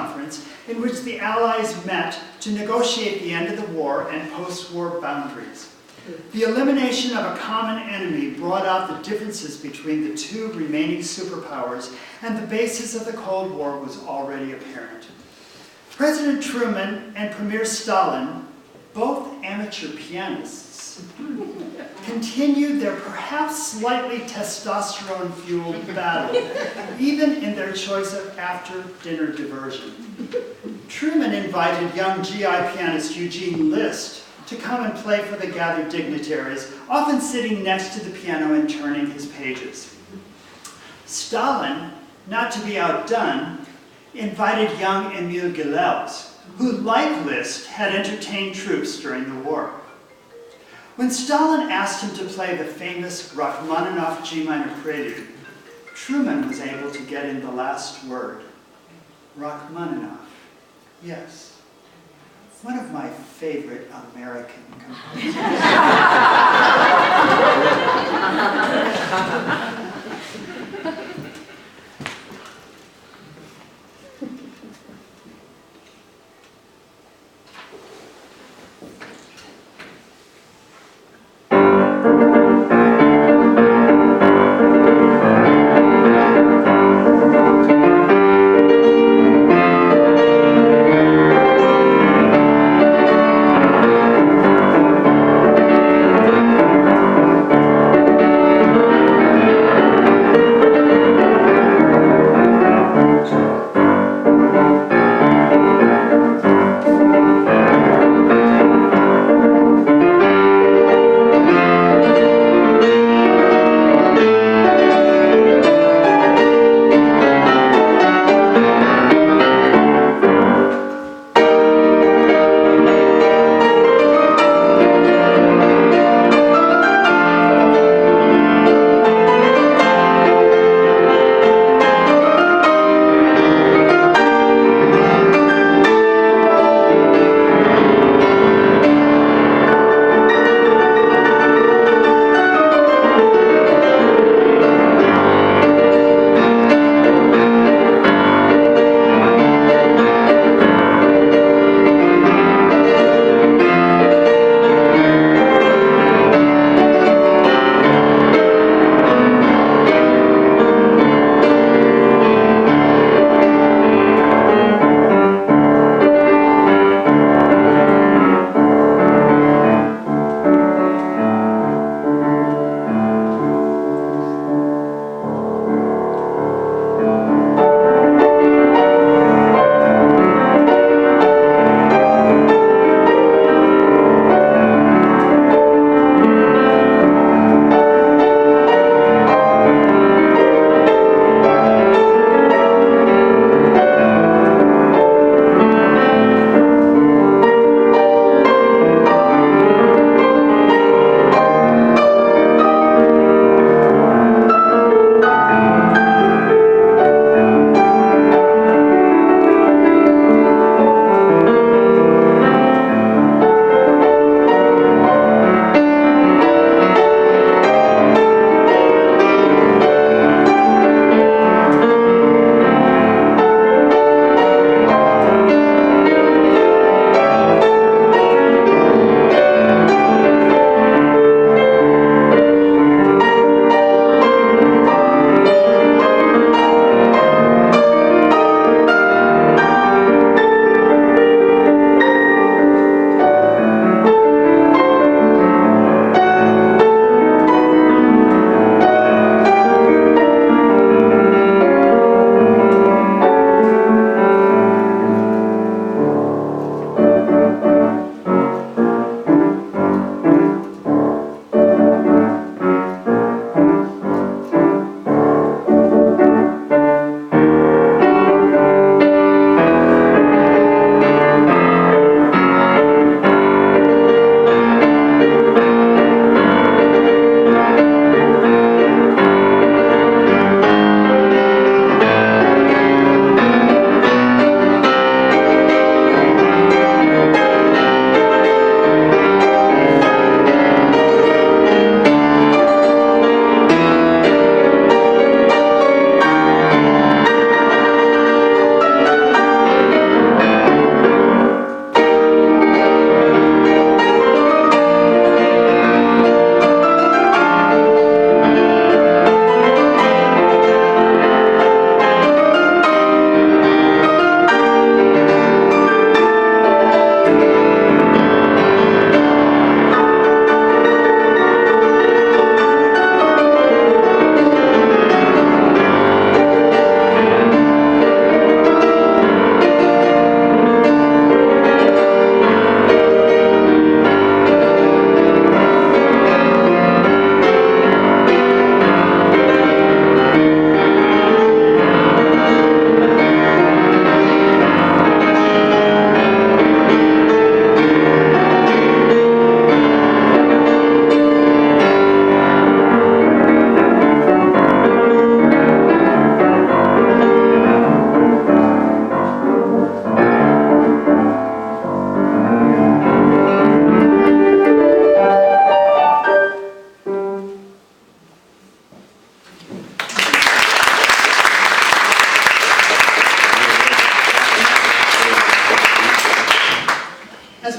conference in which the Allies met to negotiate the end of the war and post-war boundaries. The elimination of a common enemy brought out the differences between the two remaining superpowers, and the basis of the Cold War was already apparent. President Truman and Premier Stalin, both amateur pianists, continued their perhaps slightly testosterone-fueled battle, even in their choice of after-dinner diversion. Truman invited young GI pianist Eugene Liszt to come and play for the gathered dignitaries, often sitting next to the piano and turning his pages. Stalin, not to be outdone, invited young Emil Gilels, who, like Liszt, had entertained troops during the war. When Stalin asked him to play the famous Rachmaninoff G minor prelude, Truman was able to get in the last word. Rachmaninoff, yes. One of my favorite American composers.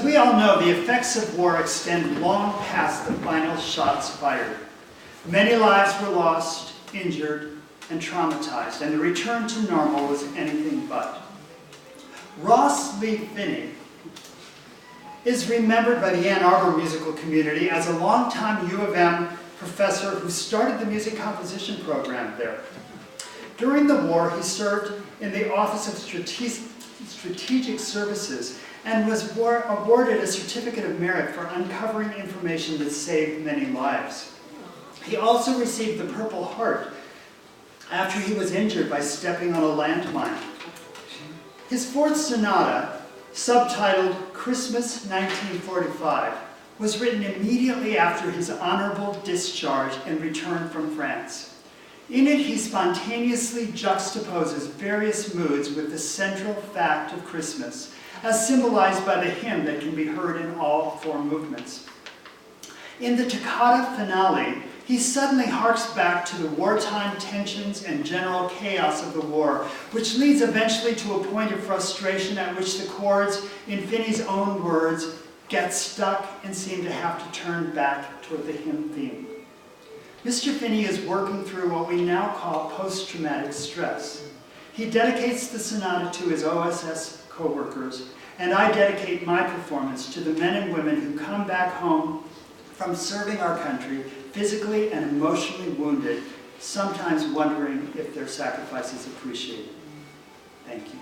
we all know, the effects of war extend long past the final shots fired. Many lives were lost, injured, and traumatized, and the return to normal was anything but. Ross Lee Finney is remembered by the Ann Arbor musical community as a longtime U of M professor who started the music composition program there. During the war, he served in the Office of Strategic Services and was awarded a Certificate of Merit for uncovering information that saved many lives. He also received the Purple Heart after he was injured by stepping on a landmine. His fourth sonata, subtitled Christmas 1945, was written immediately after his honorable discharge and return from France. In it, he spontaneously juxtaposes various moods with the central fact of Christmas, as symbolized by the hymn that can be heard in all four movements. In the toccata finale, he suddenly harks back to the wartime tensions and general chaos of the war, which leads eventually to a point of frustration at which the chords, in Finney's own words, get stuck and seem to have to turn back toward the hymn theme. Mr. Finney is working through what we now call post-traumatic stress. He dedicates the sonata to his OSS co-workers, and I dedicate my performance to the men and women who come back home from serving our country, physically and emotionally wounded, sometimes wondering if their sacrifice is appreciated. Thank you.